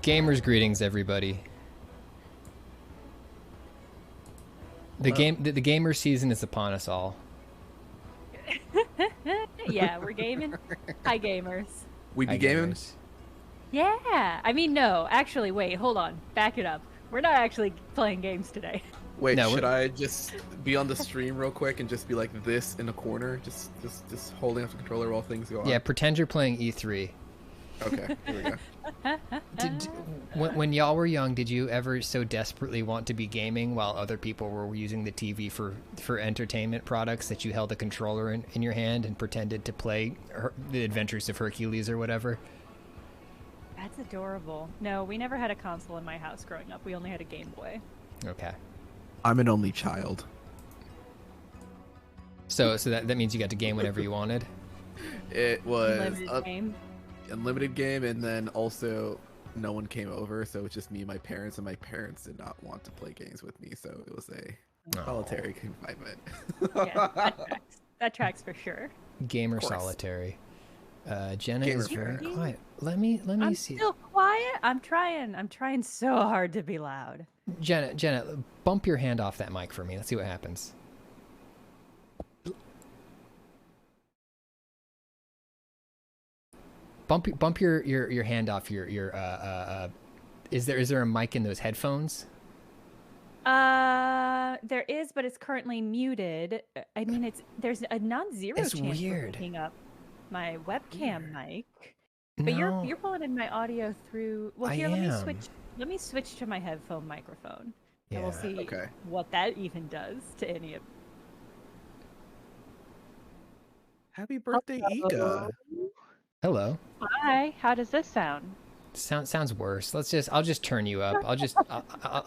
Gamers greetings, everybody. The gamer season is upon us all. Yeah, we're gaming. Hi, gamers. We be gaming? Yeah. I mean, no. Actually, wait. Hold on. Back it up. We're not actually playing games today. Wait, no, should I just be on the stream real quick and just be like this in a corner, just holding up the controller while things go on? Yeah, pretend you're playing E3. Okay, here we go. When y'all were young, did you ever so desperately want to be gaming while other people were using the TV for entertainment products that you held a controller in your hand and pretended to play the Adventures of Hercules or whatever? That's adorable. No, we never had a console in my house growing up. We only had a Game Boy. Okay. I'm an only child. So that means you got to game whenever you wanted? It was unlimited game, and then also no one came over, so it's just me and my parents parents did not want to play games with me, so it was a solitary confinement. Yeah, that tracks for sure. Gamer solitary. Jenna is very quiet. Let me I'm see. still quiet. I'm trying so hard to be loud. Jenna, bump your hand off that mic for me. Let's see what happens. Bump your hand off your is there a mic in those headphones? There is, but it's currently muted. I mean, there's a non-zero chance of picking up my webcam mic. But No. you're pulling in my audio through. Well, here, I let me switch to my headphone microphone. Yeah. And we'll see what that even does to any of. Happy birthday, Ika. Hello. Hi. How does this sound? Sounds worse. I'll just turn you up. I'll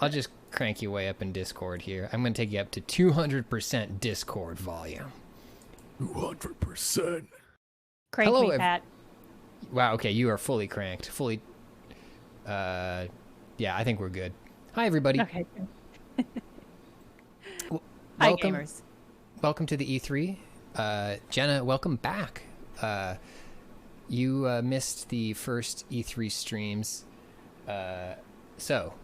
just crank you way up in Discord here. I'm gonna take you up to 200% Discord volume. 200%. Crank me, Pat. Wow. Okay, you are fully cranked. Fully. Yeah, I think we're good. Hi, everybody. Okay. Hi, gamers. Welcome to the E3. Jenna, welcome back. You missed the first E3 streams. So,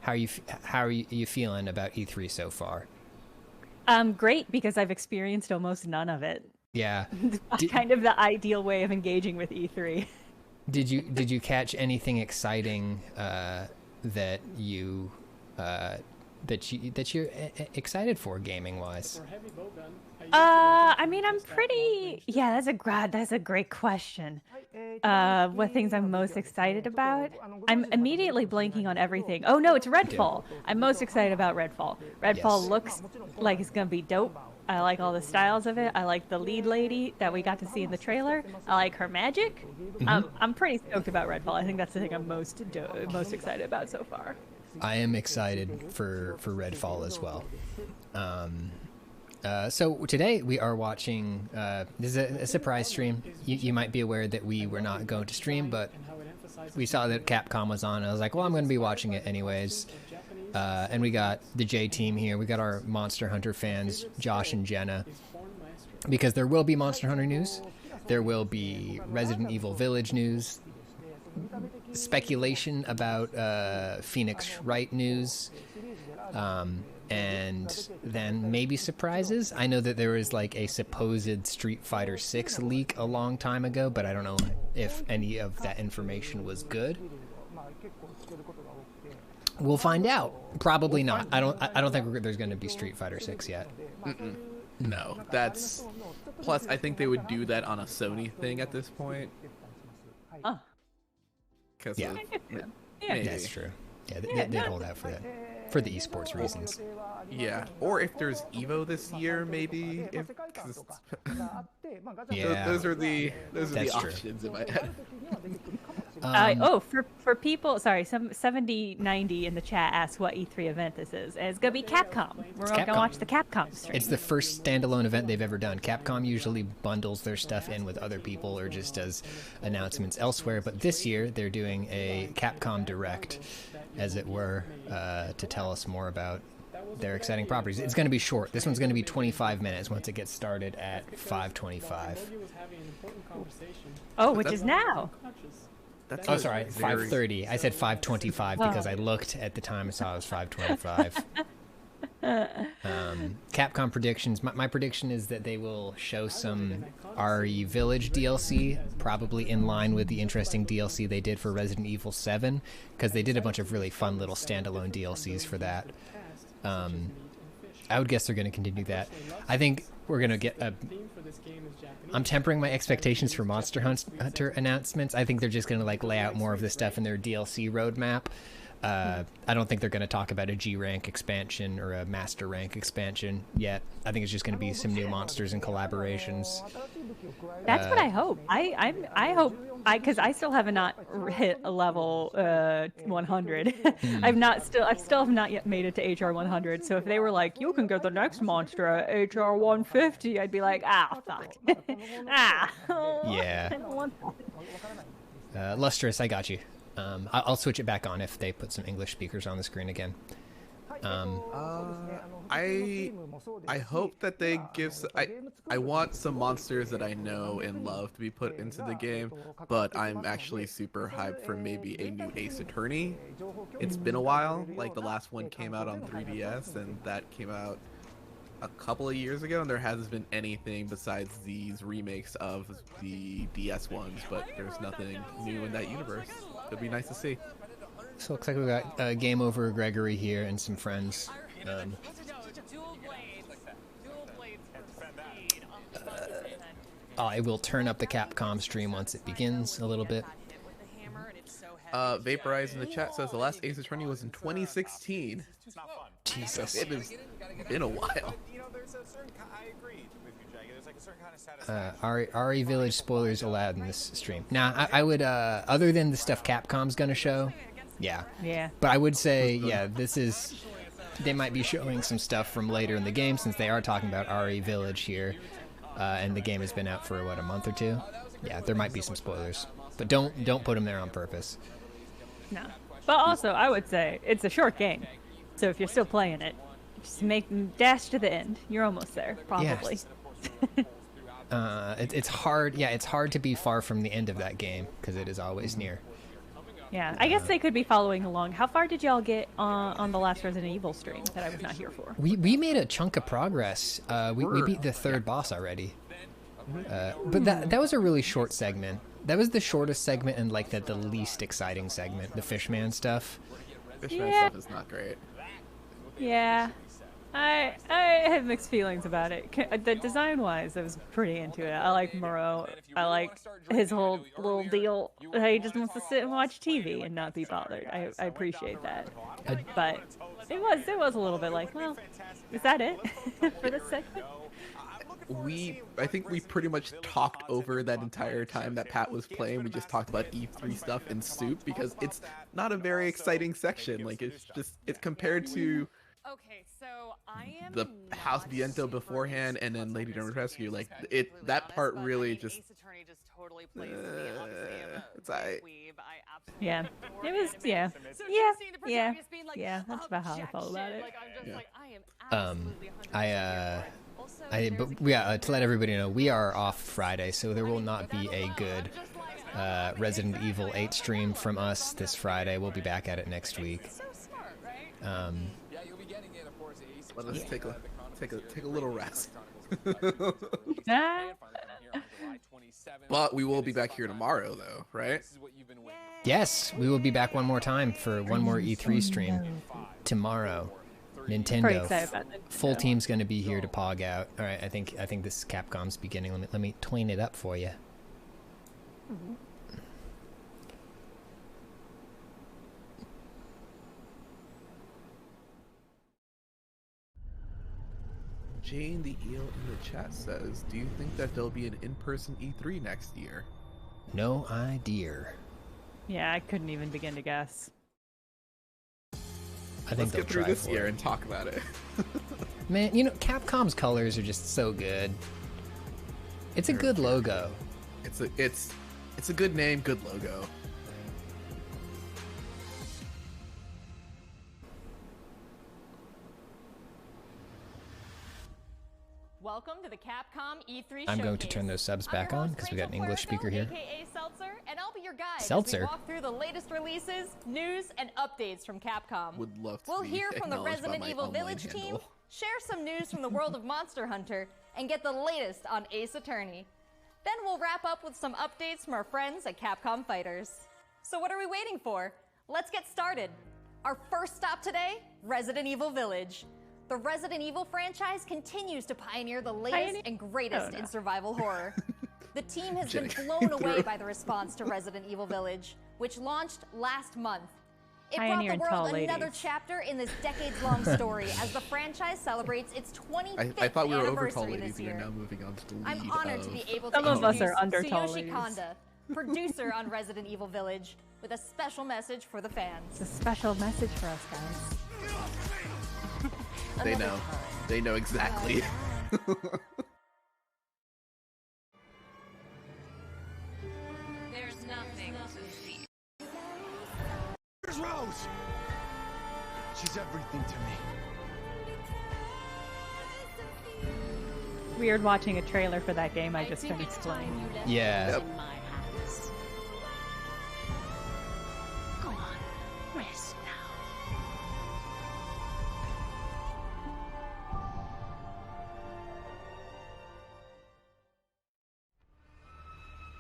how are you feeling about E3 so far? Great, because I've experienced almost none of it. Yeah. Kind of the ideal way of engaging with E3. Did you catch anything exciting that you're excited for gaming wise? I mean, I'm pretty. Yeah, that's a great question. What things I'm most excited about? I'm immediately blanking on everything. Oh no, it's Redfall. I'm most excited about Redfall. Redfall looks like it's gonna be dope. I like all the styles of it. I like the lead lady that we got to see in the trailer. I like her magic. I'm pretty stoked about Redfall. I think that's the thing I'm most excited about so far. I am excited for Redfall as well. So today we are watching, this is a surprise stream. You might be aware that we were not going to stream, but we saw that Capcom was on. I was like, well, I'm going to be watching it anyways. And we got the J team here. We got our Monster Hunter fans, Josh and Jenna, because there will be Monster Hunter news. There will be Resident Evil Village news, speculation about Phoenix Wright news, and then maybe surprises. I know that there was like a supposed Street Fighter 6 leak a long time ago, but I don't know if any of that information was good. We'll find out. Probably not. I don't think there's going to be Street Fighter 6 yet. No, that's. Plus, I think they would do that on a Sony thing at this point. Yeah, that's true. Yeah, they'd hold out for that, for the esports reasons. Yeah, or if there's Evo this year, maybe. Yeah, those are the options in my head. For people, sorry, some 7090 in the chat asked what E3 event this is. And it's gonna be Capcom. We're gonna watch the Capcom stream. It's the first standalone event they've ever done. Capcom usually bundles their stuff in with other people or just does announcements elsewhere, but this year they're doing a Capcom Direct, as it were, to tell us more about their exciting properties. It's going to be short. This one's going to be 25 minutes once it gets started at 5:25. Oh, which is now. That's Oh, sorry, 5:30. I said 5:25 because I looked at the time and saw it was 5:25. Capcom predictions. My prediction is that they will show some RE Village DLC, probably in line with the interesting DLC they did for Resident Evil 7, because they did a bunch of really fun little standalone DLCs for that. I would guess they're going to continue that. I think we're going to get a... I'm tempering my expectations for Monster Hunter announcements. I think they're just going to like lay out more of this stuff in their DLC roadmap. I don't think they're going to talk about a G rank expansion or a master rank expansion yet. I think it's just going to be some new monsters and collaborations. That's what I hope. I hope because I still have not hit a level 100. I still have not yet made it to HR 100. So if they were like, you can get the next monster at HR 150, I'd be like, fuck. Yeah. I don't want that. Lustrous, I got you. I'll switch it back on if they put some English speakers on the screen again. I hope that they give. I want some monsters that I know and love to be put into the game, but I'm actually super hyped for maybe a new Ace Attorney. It's been a while. Like the last one came out on 3DS, and that came out a couple of years ago, and there hasn't been anything besides these remakes of the DS ones. But there's nothing new in that universe. It'd be nice to see. So it looks like we got Game Over Gregory here and some friends. I will turn up the Capcom stream once it begins a little bit. Vaporize in the chat says the last Ace Attorney was in 2016. Jesus. It has been a while. RE Village spoilers allowed in this stream. Now, I would, other than the stuff Capcom's gonna show, yeah. But I would say, yeah, they might be showing some stuff from later in the game since they are talking about RE Village here, and the game has been out for, what, a month or two? Yeah, there might be some spoilers. But don't put them there on purpose. No. But also, I would say, it's a short game. So if you're still playing it, just dash to the end. You're almost there, probably. Yes. It's hard. Yeah, it's hard to be far from the end of that game because it is always near. Yeah, I guess they could be following along. How far did y'all get on the last Resident Evil stream that I was not here for? We made a chunk of progress. We beat the third boss already. But that was a really short segment. That was the shortest segment and like the least exciting segment. The Fishman stuff. Fishman stuff is not great. Yeah. I have mixed feelings about it. The design-wise, I was pretty into it. I like Moreau. I like his whole little deal. He just wants to sit and watch TV and not be bothered. I appreciate that. But it was a little bit like, well, is that it for this segment? I think we pretty much talked over that entire time that Pat was playing. We just talked about E3 stuff and soup because it's not a very exciting section. Like it's compared to the House Viento beforehand and then Lady Dawn's Rescue. Like that part really just. It's alright. Yeah, it was. Yeah. That's about how I felt about it. To let everybody know, we are off Friday, so there will not be a good Resident Evil 8 stream from us this Friday. We'll be back at it next week. Let us take a little rest. But we will be back here tomorrow, though, right? Yes, we will be back one more time for one more E3 stream tomorrow. Nintendo. Full team's going to be here to pog out. All right, I think this is Capcom's beginning. Let me tween it up for you. Jane the Eel in the chat says, do you think that there'll be an in-person E3 next year? No idea. Yeah, I couldn't even begin to guess. I think Let's get through this year and talk about it. Man, Capcom's colors are just so good. It's a good logo. It's a good name, good logo. welcome to the Capcom E3 I'm going to Showcase. turn those subs back on because we got an English speaker here. AKA Seltzer, and I'll be your guide Seltzer. as we walk through the latest releases, news, and updates from Capcom. Would love to We'll be hear from the acknowledged by Resident my Evil online Village team, handle. share some news from the world of Monster Hunter, and get the latest on Ace Attorney. Then we'll wrap up with some updates from our friends at Capcom Fighters. So what are we waiting for? Let's get started. Our first stop today, Resident Evil Village. The Resident Evil franchise continues to pioneer the latest and greatest in survival horror. The team has been blown away by the response to Resident Evil Village, which launched last month. It brought the world another chapter in this decades-long story as the franchise celebrates its 25th I thought we were over tall anniversary ladies this and year. you're now moving on to the lead I'm honored to be able to Some of us introduce are under tall Tsuyoshi ladies. Kanda, producer on Resident Evil Village, with a special message for the fans. It's a special message for us, guys. They know. They know exactly. There's nothing to fear. Here's Rose. She's everything to me. Weird watching a trailer for that game I just finished playing. Yeah. In my hands. Go on, rest now.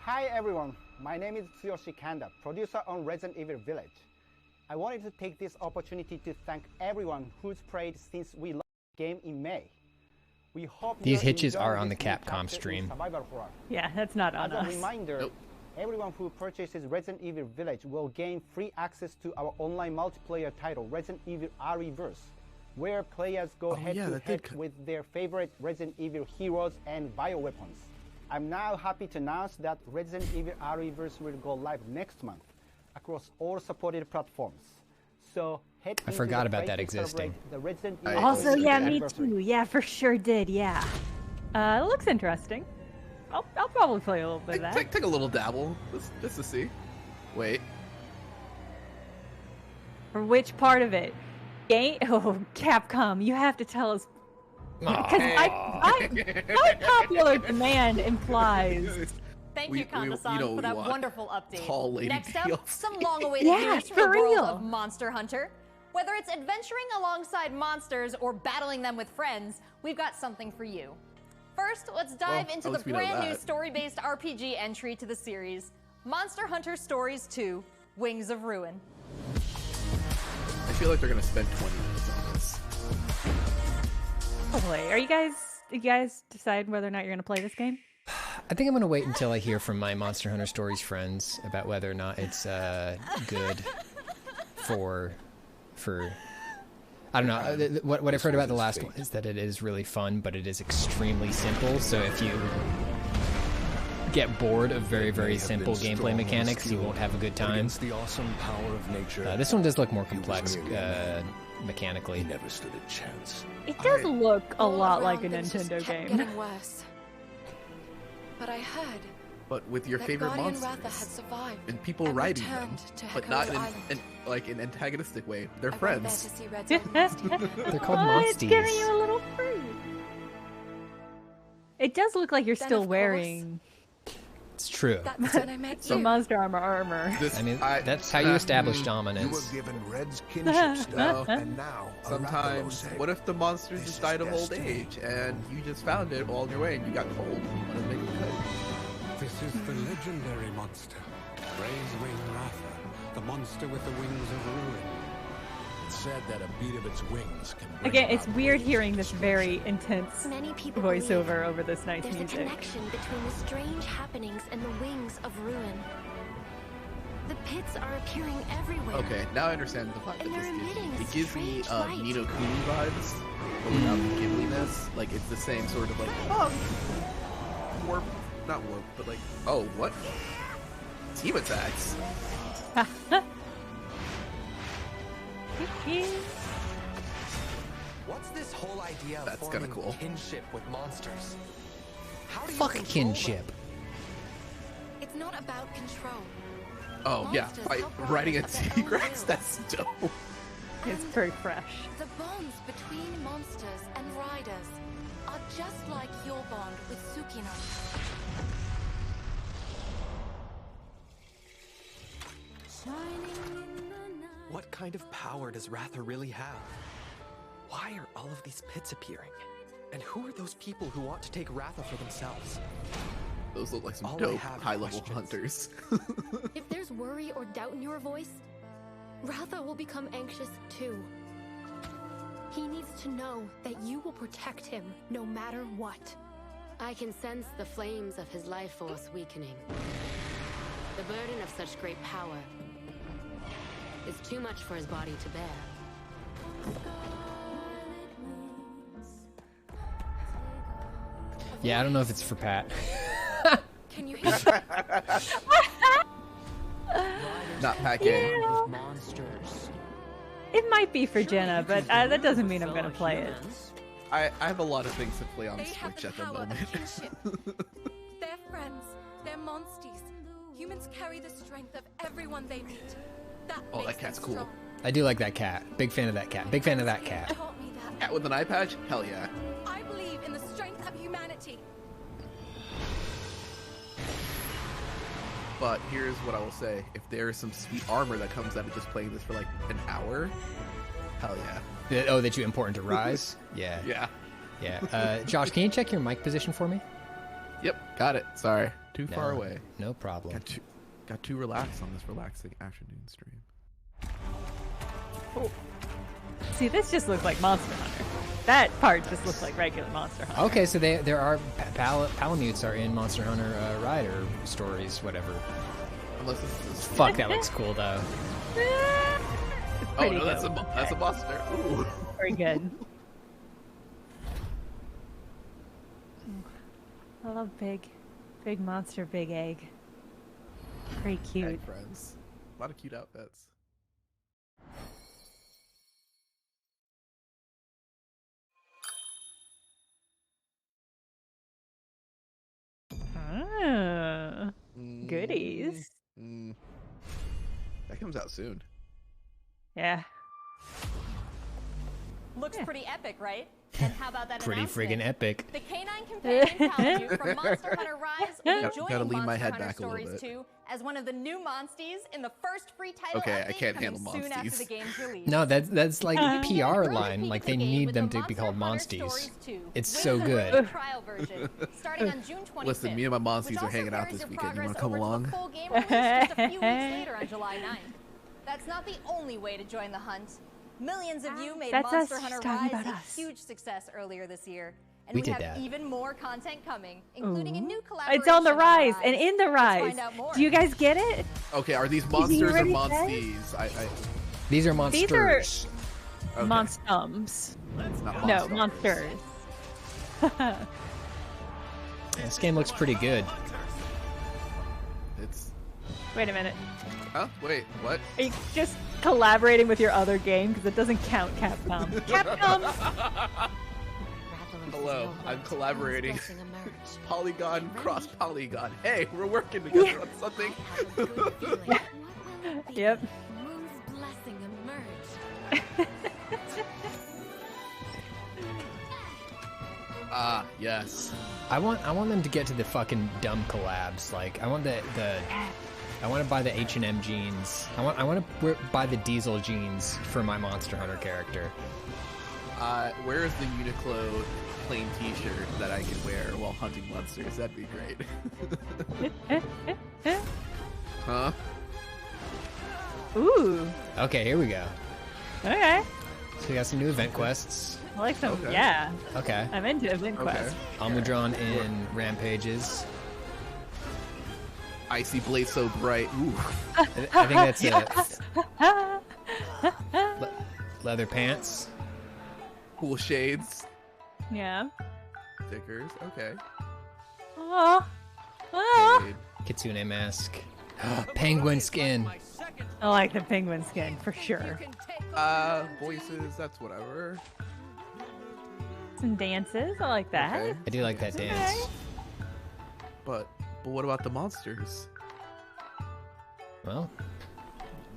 Hi everyone, my name is Tsuyoshi Kanda, producer on Resident Evil Village. I wanted to take this opportunity to thank everyone who's played since we launched the game in May. We hope These you're hitches enjoying are on the this new Capcom chapter in stream. survival horror. Yeah, that's not on As us. a reminder, everyone who purchases Resident Evil Village will gain free access to our online multiplayer title, Resident Evil ReVerse, where players go head-to-head with their favorite Resident Evil heroes and bioweapons. I'm now happy to announce that Resident Evil ReVerse will go live next month across all supported platforms. So head I into forgot the about place that to existing. celebrate the Resident Evil Also, Village yeah, me anniversary. too. Yeah, for sure did. Yeah. It looks interesting. I'll probably play a little bit of that. Take a little dabble, just to see. Wait. For which part of it? Game? Oh, Capcom, you have to tell us. Because my popular demand implies. Thank you, Kanda-san, for that wonderful update. Tall lady Next up, deals. some long-awaited Yeah, news from for the world real. of Monster Hunter. Whether it's adventuring alongside monsters or battling them with friends, we've got something for you. First, let's dive into at the least we know brand new that. story-based RPG entry to the series, Monster Hunter Stories 2: Wings of Ruin. I feel like they're gonna spend 20 minutes on this. Hopefully. Are you guys decide whether or not you're gonna play this game? I think I'm gonna wait until I hear from my Monster Hunter Stories friends about whether or not it's good for I don't know. What I've heard about the last one is that it is really fun, but it is extremely simple. So if you get bored of very simple gameplay mechanics, you won't have a good time. The awesome power of nature. This one does look more complex mechanically. Never stood a chance. It does look a lot like a Things just Nintendo kept game. getting worse. But I heard But with your that favorite Guardian monsters Ratha had survived and people and riding them, returned to but Heko's not in Island. like an antagonistic way. They're I went there friends. to see Red Zone. They're called Oh, it's giving monsties. you a little free. It does look like you're Then, still of course, wearing It's true. That's when I met the you. monster armor. This, I mean, that's how you establish You were dominance. given Red's kinship staff, No. and now Sometimes, what if the monster This just is died of old destiny. age, and you just found it all on your way, and you got cold, and you wanted to make it good? This is the legendary monster, Grey's Wing Ratha, the monster with the wings of ruin. It's said that a beat of its wings can bring Again, it's about weird great hearing this very destruction. intense Many people voiceover believe over this nice there's a music. connection between the strange happenings and the wings of ruin. The pits are appearing everywhere. Okay, now I understand the vibe And that this they're gives me. emitting It gives me strange light. Nino Kuni vibes, but without the gibbliness. Like, it's the same sort of like, warp, not warp, but like, oh, what? Team attacks. What's this whole idea of That's kinda forming cool. kinship with monsters? How do you Fuck control them? kinship. It's not about control. Oh, yeah, Monsters by help riding a riders of their own T-Rex, will. that's dope. It's very fresh. The bonds between monsters and riders are just like your bond with Tsukino. What kind of power does Ratha really have? Why are all of these pits appearing? And who are those people who want to take Ratha for themselves? Those look like some dope high-level hunters. If there's worry or doubt in your voice, Ratha will become anxious too. He needs to know that you will protect him no matter what. I can sense the flames of his life force weakening. The burden of such great power is too much for his body to bear. Yeah, I don't know if it's for Pat. Can you hear? Not Pat K. It might be for Jenna, but that doesn't mean I'm gonna play it. I have a lot of things to play on Switch at the moment. They're friends. They're monsties. Humans carry the strength of everyone they meet. Oh, that cat's cool. I do like that cat. Big fan of that cat. Big fan of that cat. Cat with an eye patch? Hell yeah. I believe in the strength of humanity. But here's what I will say. If there is some sweet armor that comes out of just playing this for like an hour, hell yeah. Oh, that you import into Rise? Yeah. Yeah. Yeah. Josh, can you check your mic position for me? Yep, got it. Sorry. Too far away. No problem. Got too relaxed on this relaxing afternoon stream. Oh. See, this just looks like Monster Hunter. That part just looks like regular Monster Hunter. Okay, so there are Palamutes are in Monster Hunter Rider stories, whatever. Unless this is fuck, that looks cool though. Oh no, that's a monster. Ooh. Very good. I love big monster, big egg. Very cute. Egg friends. A lot of cute outfits. Ah, goodies. That comes out soon. Yeah. Looks pretty epic, right? And how about that Pretty announcement? friggin' epic. The canine companion Palamute from Monster Hunter Rise will be Gotta joining lean my Monster head Hunter back a little Stories bit. 2 as one of the new monsties in the first free title Okay, I update can't coming handle soon after monsties. the game's release. No, that's like PR Early line. peek Like at they the game need with them the to be called Monster Hunter Monsties. Stories 2, It's with so the good. trial version starting on June 25th. Listen, me and my which monsties are also hanging out carries this your weekend. You progress want to come over to along? the full game release just a few weeks later on July 9th. That's not the only way to join the hunt. Millions of you made That's Monster us. Hunter She's talking Rise about a us. huge success earlier this year. And We we did have that. even more content coming, including a new collaboration It's on the rise Rise. and in the Let's rise. find out more. Do you guys get it? Okay, are these monsters or already monsties? These are monsters. Okay. Monstums. Not No, monsters. monsters. This game looks pretty good. It's. Wait a minute. Huh? Wait, what? Are you just collaborating with your other game? Because it doesn't count, Capcom. Capcom! Hello, I'm collaborating. Polygon cross Polygon. Hey, we're working together on something. Yep. Moon's blessing emerged. Ah, yes. I want them to get to the fucking dumb collabs. Like I want I want to buy the H&M jeans. I want to buy the Diesel jeans for my Monster Hunter character. Where is the Uniqlo plain T-shirt that I can wear while hunting monsters? That'd be great. Huh? Ooh. Okay, here we go. Okay. So we got some new event quests. I like some. Okay. Yeah. Okay. I'm into event quests. Almudron in Rampages. Icy blade so bright. Ooh. I think that's leather pants. Cool shades. Yeah. Stickers. Okay. Oh. Oh. Shade. Kitsune mask. Penguin skin. I like the penguin skin for sure. Voices. That's whatever. Some dances. I like that. Okay. I do like that dance. But what about the monsters? Well,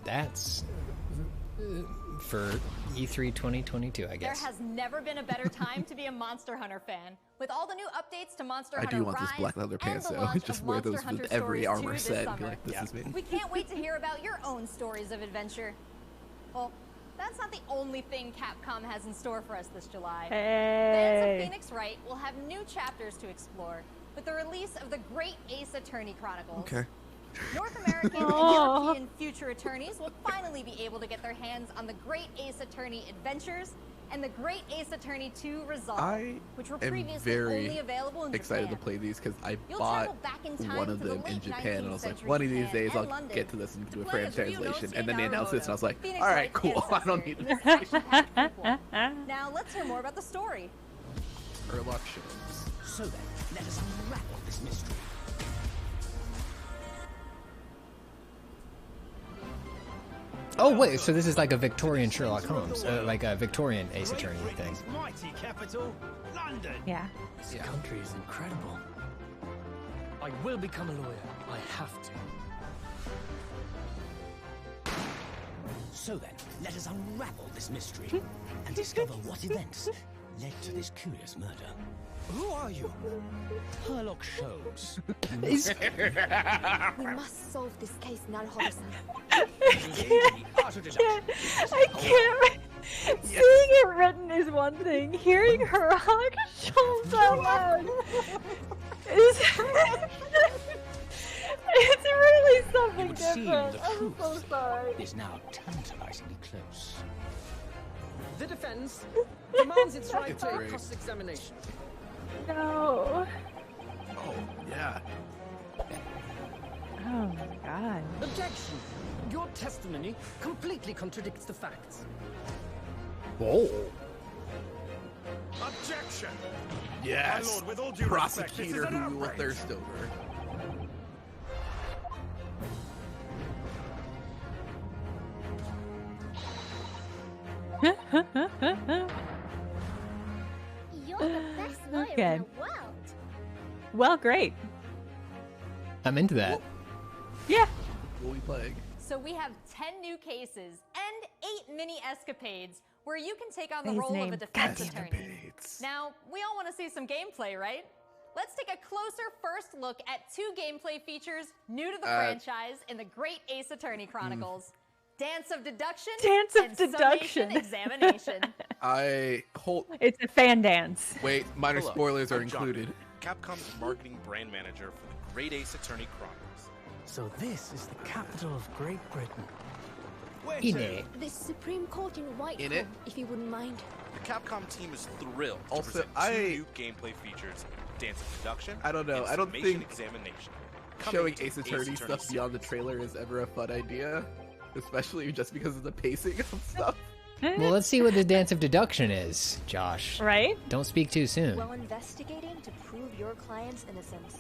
that's for E3 2022, I guess. There has never been a better time to be a Monster Hunter fan. With all the new updates to Monster Hunter I do want Rise this black leather pants and the though. launch Just of wear Monster those Hunter with every Stories armor 2 set this and be summer. like, this is me. We can't wait to hear about your own stories of adventure. Well, that's not the only thing Capcom has in store for us this July. Fans of Phoenix Wright will have new chapters to explore with the release of the Great Ace Attorney Chronicles. Okay. North American and European future attorneys will finally be able to get their hands on the Great Ace Attorney Adventures and the Great Ace Attorney 2 Resolve, which were previously only available in excited Japan. to play these because I You'll bought travel back in time one of to the them in late Japan and I was 19th like, century one of these Japan days and I'll London get to this and do a play French as Ryunosuke translation. And then they announced this and I was like, Phoenix alright, Wright's cool. I don't ancestor need in this. the action-packed prequel. Now let's hear more about the story. Sherlock Holmes. So then, let us unravel this mystery. Oh wait, so this is like a Victorian Sherlock Holmes, like a Victorian Ace Attorney thing. Mighty capital, London. Yeah. This country is incredible. I will become a lawyer. I have to. So then, let us unravel this mystery and discover what events led to this curious murder. Who are you? Sherlock Holmes. We must solve this case now, Holmes. I can't. Seeing it written is one thing. Hearing her hug Schultz out loud is it's really something It would seem different. the I'm truth so sorry. is now tantalizingly close. The defense demands its right to a cross-examination. No. Oh, yeah. Oh my god. Objection! Your testimony completely contradicts the facts. Whoa. Objection! Yes. My lord, with all due respect, this is Prosecutor an who we will outrage. thirst over. You're the best lawyer Okay. in the world. Well, great. I'm into that. Yeah. What are we playing? So we have 10 new cases and 8 mini escapades where you can take on the His role name. of a defense Escapades. attorney. Now, we all want to see some gameplay, right? Let's take a closer first look at 2 gameplay features new to the franchise in the Great Ace Attorney Chronicles. Dance of Deduction Dance of and Deduction. Summation Examination. It's a fan dance. Wait, minor Hello, spoilers are I'm John, included. Capcom's marketing brand manager for the Great Ace Attorney Chronicles. So this is the capital of Great Britain. The Supreme Court in Whitehall, In it? if you wouldn't mind. The Capcom team is thrilled to Also, present 2 new gameplay features, Dance of Deduction I don't know, and I don't Summation think Examination. Showing Coming Ace to Attorney stuff beyond the trailer is ever a fun idea. Especially just because of the pacing of stuff. Well, let's see what the Dance of Deduction is, Josh. Right? Don't speak too soon. While investigating to prove your client's innocence,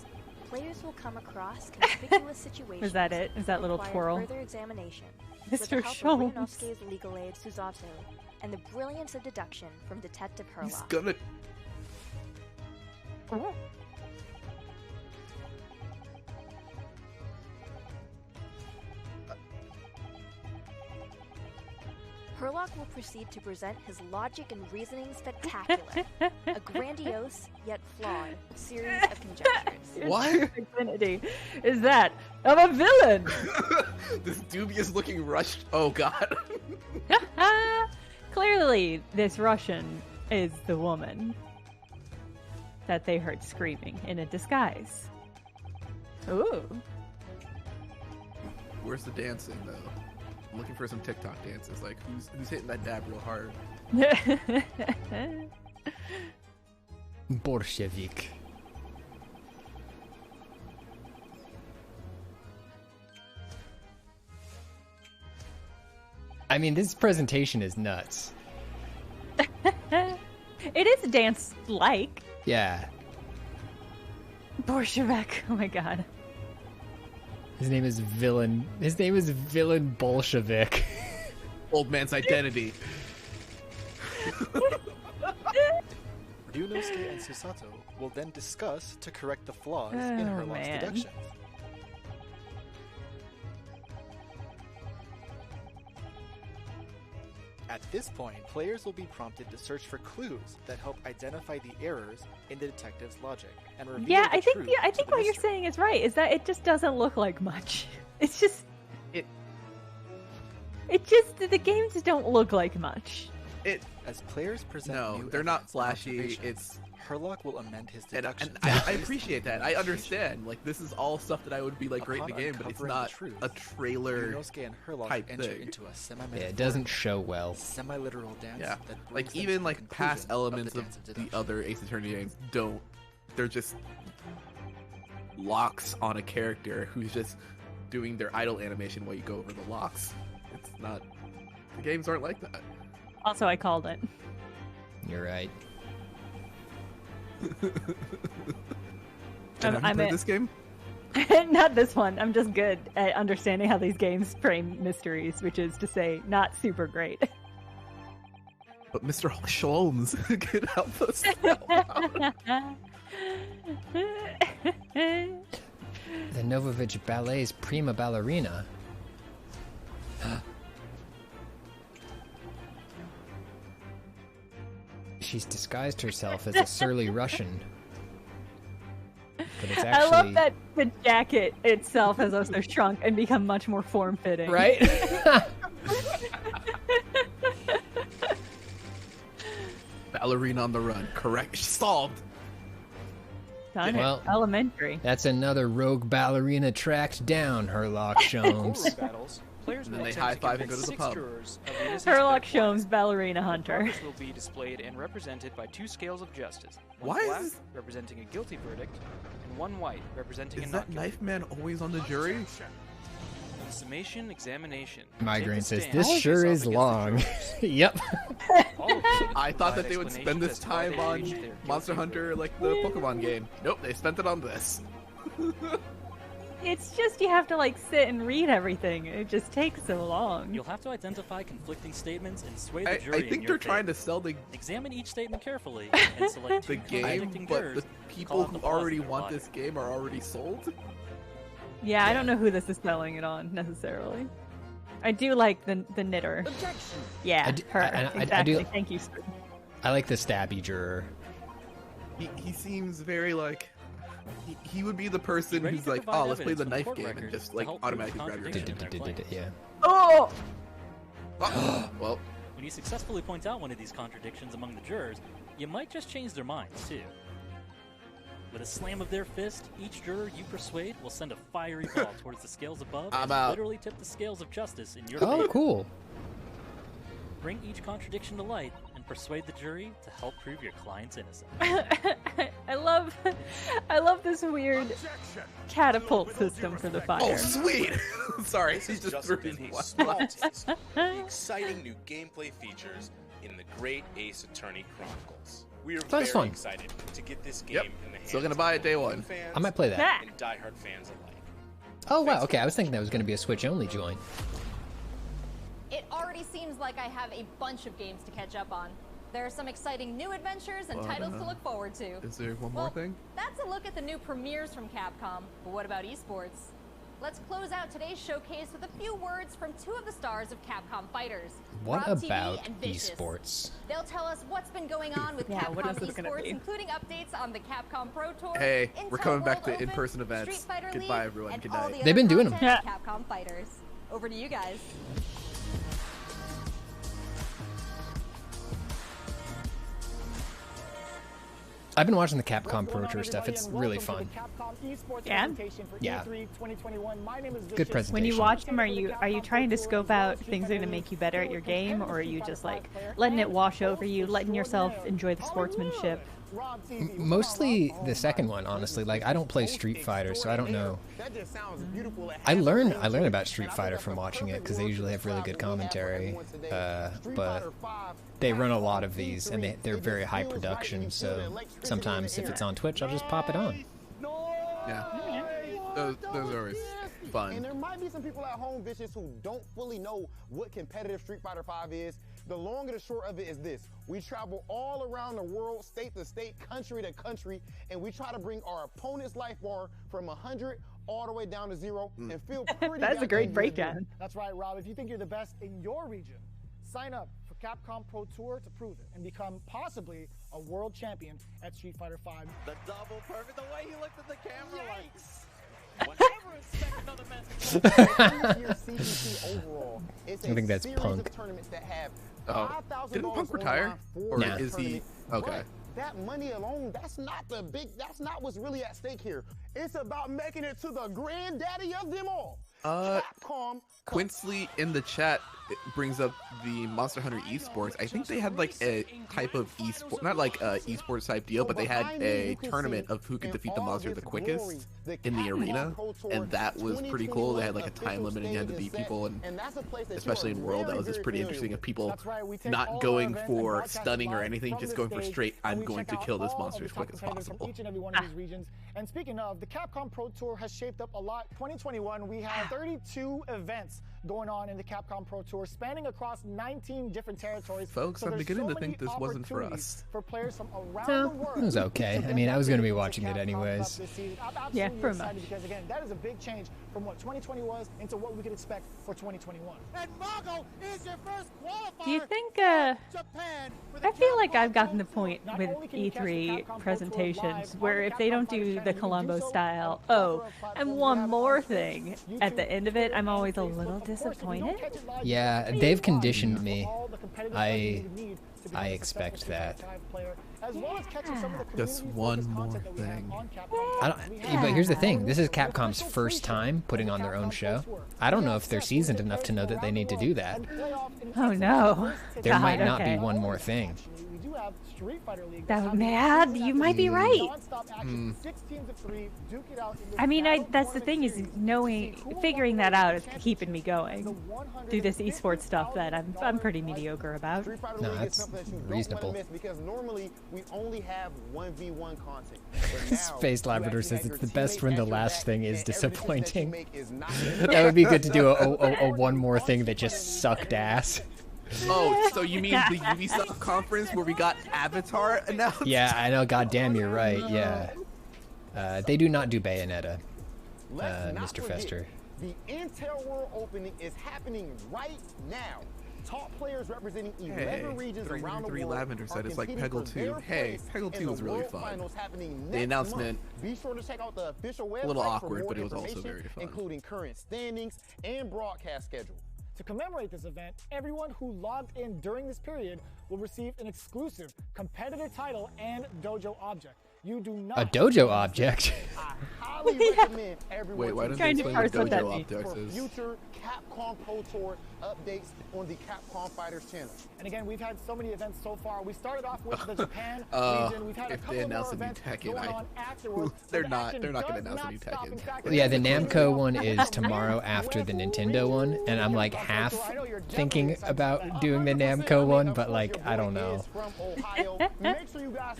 players will come across conspicuous situations. Is that it? Is that little require twirl? Further examination with the Mr. help of Schultz. Ryunosuke's legal aid Suzato and the brilliance of deduction from Detective Herlock. He's gonna. Herlock will proceed to present his logic and reasoning spectacular, a grandiose yet flawed series of conjectures. Your What? true identity is that of a villain. This dubious looking rush. Oh god. Clearly, this Russian is the woman that they heard screaming in a disguise. Ooh. Where's the dancing though? I'm looking for some TikTok dances. Like who's hitting that dab real hard? Bolshevik. I mean, this presentation is nuts. It is dance-like. Yeah. Bolshevik. Oh my god. His name is Villain. His name is Villain Bolshevik. Old man's identity. Ryunosuke and Susato will then discuss to correct the flaws in Oh, Herlock's man. deductions. At this point, players will be prompted to search for clues that help identify the errors in the detective's logic and reveal Yeah, the I think truth I to think the what you're mystery. saying is right. Is that it just doesn't look like much. It's just the games don't look like much. As players present new they're not evidence and flashy. observations, Herlock will amend his And deductions. I appreciate that. I understand. Like, this is all stuff that I would be like great in the game, but it's uncovering the not truth, a trailer Inosuke and Herlock type enter thing. into a Yeah, it doesn't show well. semi-literal dance Yeah, that like brings them even to like the past conclusion elements the of dance of the deduction. other Ace Attorney games don't. They're just locks on a character who's just doing their idle animation while you go over the locks. It's not. The games aren't like that. Also, I called it. You're right. Have you played this game? Not this one. I'm just good at understanding how these games frame mysteries, which is to say, not super great. But Mr. Sholmes could help us. The Novovich Ballet's prima ballerina. She's disguised herself as a surly Russian. But it's actually... I love that the jacket itself has also shrunk and become much more form-fitting. Right? Ballerina on the run. Correct. Solved. Done Well, it. Elementary. That's another rogue ballerina tracked down, Herlock Sholmes. battles, players And will then they attempt to high-five and convince go to the 6 pub. jurors of the innocence Herlock of their Sholmes, ballerina hunter. Progress will be displayed and represented by 2 scales of justice. One Why black, is- representing a guilty verdict, and one white, representing Is a that not guilty. knife man always on the jury? Summation examination. Migraine Take a says, stand this and sure face off is against the long. jurors. Yep. I thought that they would spend this time on Monster Hunter like the Pokemon game. Nope, they spent it on this. It's just you have to like sit and read everything. It just takes so long. You'll have to identify conflicting statements and sway the jury I in think your they're trying favor. to sell the Examine each statement carefully and select the two game, contradicting but jurors. the people who already want this game are already sold. Yeah, I don't know who this is selling it on necessarily. I do like the knitter. Yeah, I do- her. I Exactly. do- Thank you, sir. I like the stabby juror. He seems very like he would be the person Ready who's to like, provide oh, let's play evidence the from knife court game and records just to like help prove automatically grab your contradiction in their claim. Yeah. Oh! Well, When you successfully point out one of these contradictions among the jurors, you might just change their minds, too. With a slam of their fist, each juror you persuade will send a fiery ball towards the scales above I'm and out. literally tip the scales of justice in your Oh, favor. cool. Bring each contradiction to light and persuade the jury to help prove your client's innocent. I love this weird catapult system for the fire. Oh, sweet! Sorry, This he is just just threw been his a one. small taste of the exciting new gameplay features in the Great Ace Attorney Chronicles. We are Sounds very fun. excited to get this game Yep. in the hands Still gonna buy it day of one. new fans I might play that. and diehard fans alike. Oh, wow. Okay, I was thinking that was going to be a Switch-only joint. It already seems like I have a bunch of games to catch up on. There are some exciting new adventures and titles to look forward to. Is there one Well, more thing? That's a look at the new premieres from Capcom, but what about esports? Let's close out today's showcase with a few words from 2 of the stars of Capcom Fighters, What Rob TV about and Vicious. esports? They'll tell us what's been going on with Yeah, what Capcom is this gonna esports, be? including updates on the Capcom Pro Tour. Hey, we're Intel coming back World to Open, in-person events. Street Fighter Goodbye, League, everyone. and Good all night. the They've other been doing 'em. content at Capcom Fighters. Over to you guys. I've been watching the Capcom Pro Tour stuff. It's really fun. Yeah? Yeah. Good When presentation. you watch them, are you trying to scope out things that are gonna make you better at your game, or are you just like letting it wash over you, letting yourself enjoy the sportsmanship? Mostly the second one, honestly. Like, I don't play Street Fighter, so I don't know. I learn about Street Fighter from watching it because they usually have really good commentary. But they run a lot of these, and they're very high production. So sometimes if it's on Twitch, I'll just pop it on. Yeah. Those are always fun. And there might be some people at home, Vicious, who don't fully know what competitive Street Fighter V is. The long and the short of it is this. We travel all around the world, state to state, country to country, and we try to bring our opponent's life bar from 100 all the way down to 0 and feel pretty That's a great goddamn good. breakdown. That's right, Rob. If you think you're the best in your region, sign up for Capcom Pro Tour to prove it and become possibly a world champion at Street Fighter V. The double perfect, the way he looked at the camera I think that's Punk. Oh, didn't Punk retire? Or Nah. is he? Okay. That money alone, that's not what's really at stake here. It's about making it to the granddaddy of them all. Capcom. Quinsley in the chat brings up the Monster Hunter esports. I think they had like a type of esport, not like a esports type deal, but they had a tournament of who could defeat the monster the quickest in the arena, and that was pretty cool. They had like a time limit and you had to beat people, and especially in World, that was just pretty interesting of people not going for stunning or anything, just going for straight, I'm going to kill this monster as quick as possible. Each and every one of these regions. And speaking of, the Capcom Pro Tour has shaped up a lot. 2021, we have 32 events going on in the Capcom Pro Tour, spanning across 19 different territories. Folks, So I'm there's beginning so to think many this wasn't for opportunities us. For players from around So, the world. it was okay. I mean, I was going to be watching it anyways. Yeah, pretty much. Because again, that is a big change from what 2020 was into what we could expect for 2021. And Mago is your first qualifier. Do you think, Japan I feel like I've gotten the point with E3 presentations where if they don't do the Columbo style, and one more thing at the end of it, I'm always a little disappointed. Yeah, they've conditioned me. I expect that. Just one more thing. But here's the thing. This is Capcom's first time putting on their own show. I don't know if they're seasoned enough to know that they need to do that. Oh no. There might God, not okay. be one more thing. That mad, you might be right. I mean, that's the thing is figuring that out is keeping me going through this esports stuff that I'm pretty mediocre about. No, that's reasonable. Because normally we only have 1v1 content. Space Labrador says it's the best when the last thing is disappointing. That would be good to do a one more thing that just sucked ass. Oh, so you mean the Ubisoft conference where we got Avatar announced? Yeah, I know. Goddamn, you're right. Yeah, they do not do Bayonetta, Mr. Fester. The Intel World Opening is happening right now. Top players representing 11 regions around the world. Lavender said it's like Peggle 2. Hey, Peggle 2 was really fun. The announcement, be sure to check out the official website a little for awkward, more but it was also information, very fun. including current standings and broadcast schedule. To commemorate this event, everyone who logged in during this period will receive an exclusive competitor title and dojo object. You do not A dojo object? I highly recommend everyone Wait, why to didn't they explain what dojo for objects is? future Capcom Pro Tour updates on the Capcom Fighters channel. And again, we've had so many events so far. We started off with the Japan region. We've had a if couple they announce more a new events Tekken, going on afterwards. they're not going to announce a new Tekken. Yeah, the Namco one is tomorrow after the Nintendo one, and I'm like half thinking about doing the Namco one, but like I don't know.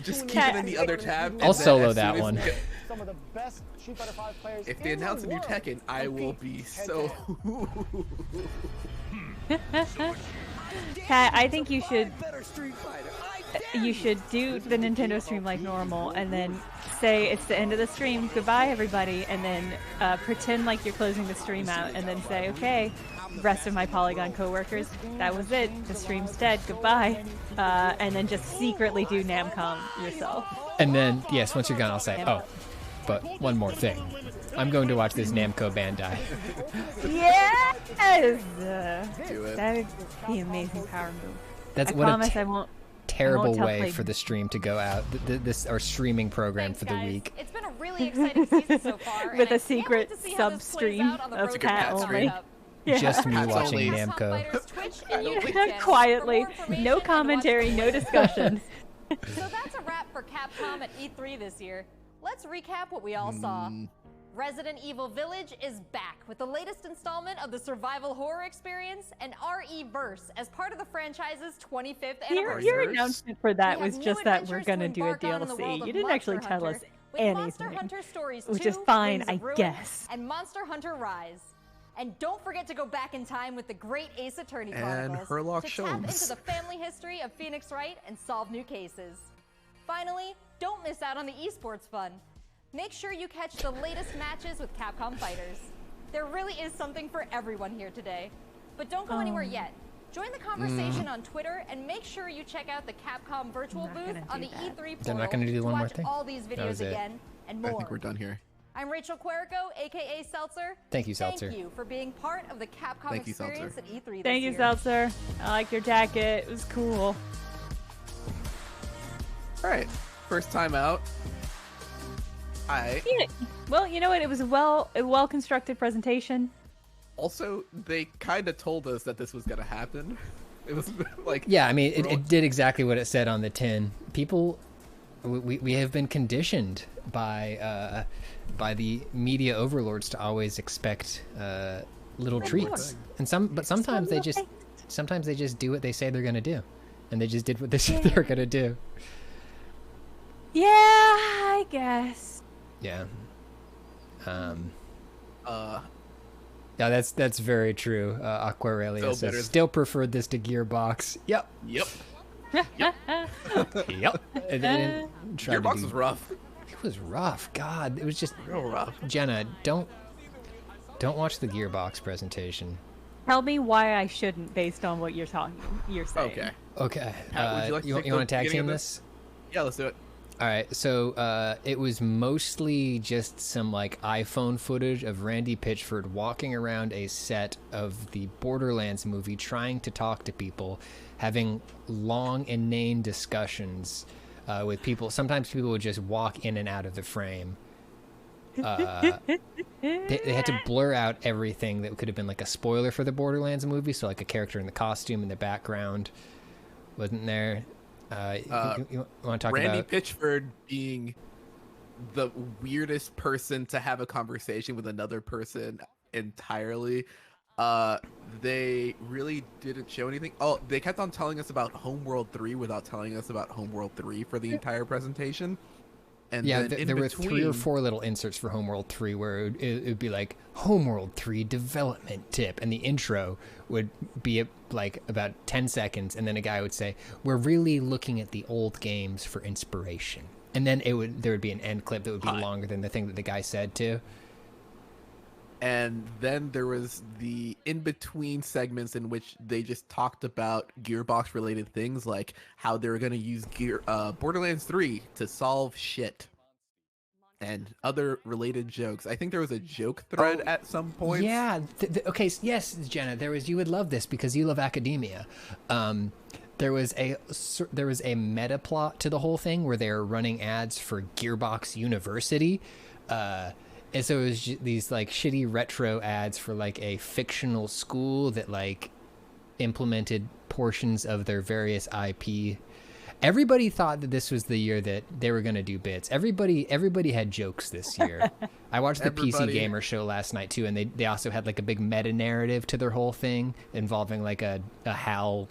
Just keep it in the other tab. I'll solo that one. Some of the best Street Fighter V players If they in the announce a new world Tekken, I will be so. Pat, I think you should do the Nintendo stream like normal and then say it's the end of the stream, goodbye everybody, and then pretend like you're closing the stream out and then say, okay, rest of my Polygon coworkers, that was it, the stream's dead, goodbye, and then just secretly do Namcom yourself. And then, yes, once you're gone, I'll say, oh, but one more thing. I'm going to watch this Namco Bandai. Yes! Do it. That would be an amazing power move. That's I what promise I won't. terrible tell way Play- for the stream to go out. This our streaming program for the guys. week. It's been a really exciting season so far. With and a secret sub stream of Pat only. Just me Pat's watching only. Namco. Quietly, no commentary, no discussion. So that's a wrap for Capcom at E3 this year. Let's recap what we all saw. Resident Evil Village is back with the latest installment of the survival horror experience and RE-verse as part of the franchise's 25th anniversary. Your announcement for that We was have just new that we're adventures going to to do a embark on in the world DLC. of You didn't actually Monster tell us Hunter, with Monster anything, Hunter Stories which 2, is fine, Wings I of Ruin, guess. and Monster Hunter Rise. And don't forget to go back in time with the great Ace Attorney And Chronicles Herlock to tap into Sholmes. the family history of Phoenix Wright and solve new cases. Finally, don't miss out on the esports fun. Make sure you catch the latest matches with Capcom Fighters. There really is something for everyone here today. But don't go anywhere yet. Join the conversation on Twitter and make sure you check out the Capcom virtual booth on the E3 portal They're not gonna do to one more watch thing? all these That videos was it. again and more. I think we're done here. I'm Rachel Querico, aka Seltzer. Thank you, Seltzer. Thank you for being part of the Capcom Thank you, experience Seltzer. at E3 this Thank you, year. Seltzer. I like your jacket. It was cool. All right, first time out. Yeah. Well, you know what? It was a well constructed presentation. Also, they kind of told us that this was gonna happen. It was like, yeah, I mean, it did exactly what it said on the tin. People, we have been conditioned by the media overlords to always expect little treats, and sometimes they just do what they say they're gonna do, and they just did what they said they were gonna do. Yeah, I guess. Yeah. Yeah, that's very true. Aquarelia says, still preferred this to Gearbox. Yep. Yep. Yep. And then Gearbox was rough. It was rough. God, it was just real rough. Jenna, don't watch the Gearbox presentation. Tell me why I shouldn't, based on what you're saying. Okay. Would you like you want to tag team this? Yeah, let's do it. All right, so it was mostly just some like iPhone footage of Randy Pitchford walking around a set of the Borderlands movie, trying to talk to people, having long, inane discussions with people. Sometimes people would just walk in and out of the frame. They had to blur out everything that could have been like a spoiler for the Borderlands movie, so like a character in the costume in the background wasn't there. You want to talk Randy about Pitchford being the weirdest person to have a conversation with another person entirely. They really didn't show anything. Oh, they kept on telling us about Homeworld 3 without telling us about Homeworld 3 for the entire presentation. And yeah, then there were 3 or 4 little inserts for Homeworld 3 where it would be like Homeworld 3 development tip, and the intro would be like about 10 seconds, and then a guy would say, "We're really looking at the old games for inspiration," and then there would be an end clip that would be longer than the thing that the guy said too. And then there was the in-between segments in which they just talked about Gearbox-related things, like how they were going to use Borderlands 3 to solve shit, and other related jokes. I think there was a joke thread at some point. Yeah. Okay. Yes, Jenna. You would love this because you love academia. There was a meta plot to the whole thing where they were running ads for Gearbox University. And so it was these like shitty retro ads for like a fictional school that like implemented portions of their various IP. Everybody thought that this was the year that they were going to do bits. Everybody had jokes this year. I watched the PC Gamer show last night too, and they also had like a big meta narrative to their whole thing involving like a HAL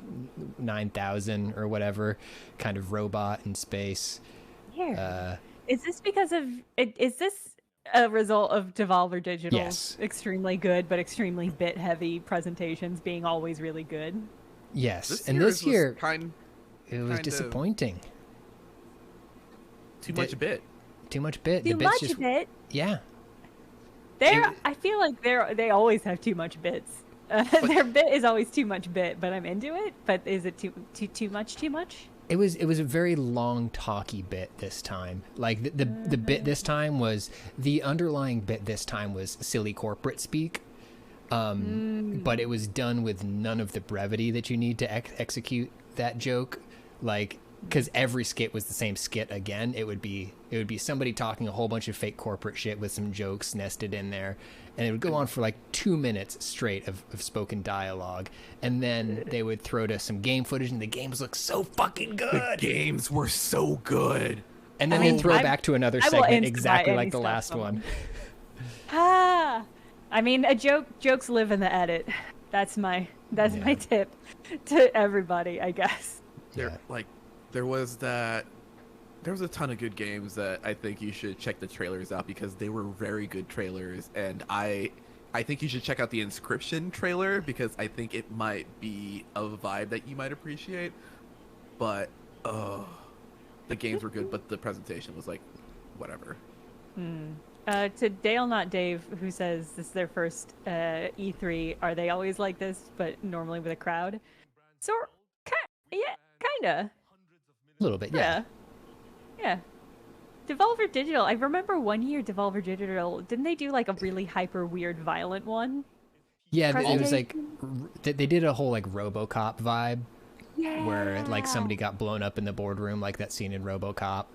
9000 or whatever kind of robot in space. Yeah. Is this because of is this a result of Devolver Digital's Yes. extremely good but extremely bit heavy presentations being always really good? Yes. This year it was disappointing. Too much bit. Too much bit. Too much bit. Yeah. I feel like they always have too much bits. Their bit is always too much bit, but I'm into it. But is it too much? Too much? It was a very long talky bit this time. Like the bit this time was the underlying bit this time was silly corporate speak. But it was done with none of the brevity that you need to execute that joke. Like, because every skit was the same skit again. It would be somebody talking a whole bunch of fake corporate shit with some jokes nested in there, and it would go on for like 2 minutes straight of spoken dialogue, and then they would throw to some game footage, and the games look so fucking good. The games were so good. And then they'd throw back to another segment exactly like the last one. I mean, jokes live in the edit. That's my tip to everybody, I guess. There was a ton of good games that I think you should check the trailers out because they were very good trailers, and I think you should check out the Inscription trailer because I think it might be a vibe that you might appreciate. But the games were good, but the presentation was like whatever. To Dale Not Dave, who says this is their first E3, are they always like this but normally with a crowd? Yeah, kinda. A little bit, yeah. Yeah. Devolver Digital. I remember one year Devolver Digital, didn't they do like a really hyper weird violent one? Yeah, it was like they did a whole like RoboCop vibe, where like somebody got blown up in the boardroom, like that scene in RoboCop.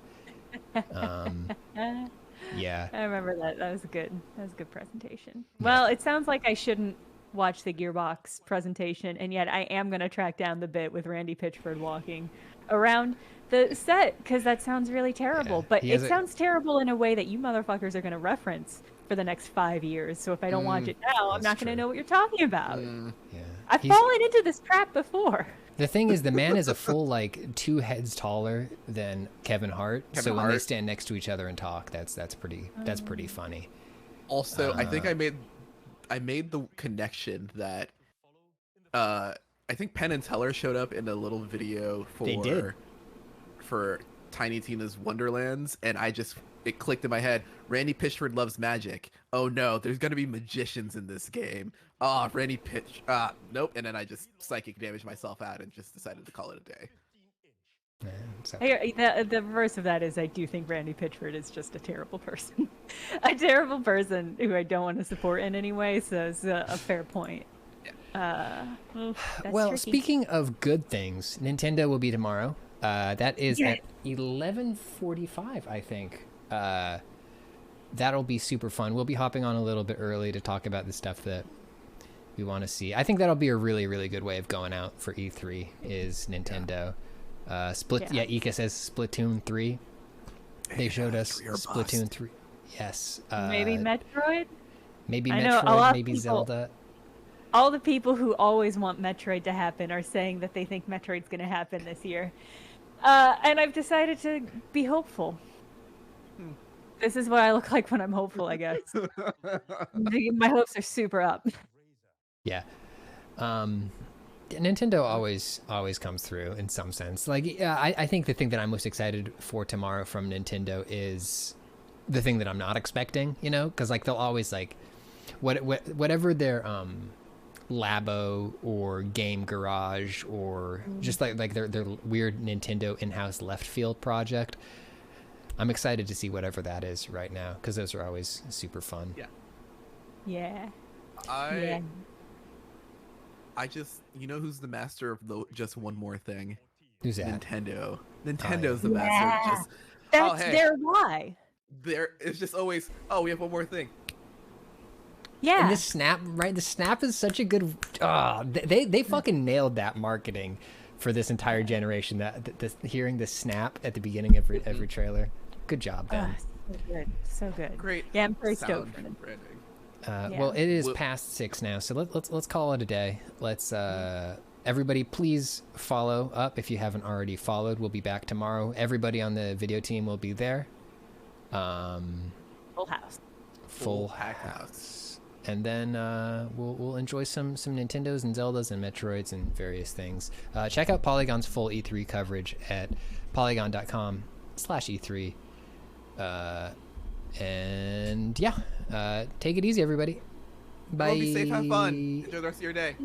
Yeah, I remember that. That was a good presentation. Well, it sounds like I shouldn't watch the Gearbox presentation, and yet I am going to track down the bit with Randy Pitchford walking around the set, because that sounds really terrible. But it sounds terrible in a way that you motherfuckers are going to reference for the next 5 years. So if I don't watch it now, I'm not going to know what you're talking about. Yeah, I've fallen into this trap before. The thing is, the man is a full like 2 heads taller than Kevin Hart. When they stand next to each other and talk, that's pretty funny. Also, I think I made the connection that I think Penn and Teller showed up in a little video for Tiny Tina's Wonderlands, and it clicked in my head. Randy Pitchford loves magic. Oh no, there's gonna be magicians in this game. Oh, Randy nope. And then I just psychic damaged myself out and just decided to call it a day. The reverse of that is I do think Randy Pitchford is just a terrible person. A terrible person who I don't want to support in any way, so it's a fair point. Well, speaking of good things, Nintendo will be tomorrow. That is at 11:45, I think. That'll be super fun. We'll be hopping on a little bit early to talk about the stuff that we want to see. I think that'll be a really, really good way of going out for E3 is Nintendo. Ika says Splatoon 3. They showed us Splatoon 3. Yes. Maybe Metroid? Maybe Metroid, maybe Zelda. All the people who always want Metroid to happen are saying that they think Metroid's going to happen this year. And I've decided to be hopeful. This is what I look like when I'm hopeful, I guess. My hopes are super up. Yeah. Nintendo always comes through in some sense. Like, I think the thing that I'm most excited for tomorrow from Nintendo is the thing that I'm not expecting, because like they'll always like whatever their Labo or Game Garage or just like their weird Nintendo in-house left field project. I'm excited to see whatever that is right now, because those are always super fun. Yeah. I just, who's the master of just one more thing? Who's that? Nintendo. Nintendo's the master of just. That's their why. It's just always, we have one more thing. Yeah. And the Snap, right? The Snap is such a good. They fucking nailed that marketing for this entire generation. Hearing the Snap at the beginning of every trailer. Good job, Ben. So good. Great. Yeah, I'm very stoked for them. Well, it is past 6 now, so let's call it a day. Let's everybody please follow up if you haven't already followed. We'll be back tomorrow. Everybody on the video team will be there. Full house. Full house. And then we'll enjoy some Nintendos and Zeldas and Metroids and various things. Check out Polygon's full E3 coverage at polygon.com/E3. And take it easy, everybody. Bye. Be safe, have fun. Enjoy the rest of your day.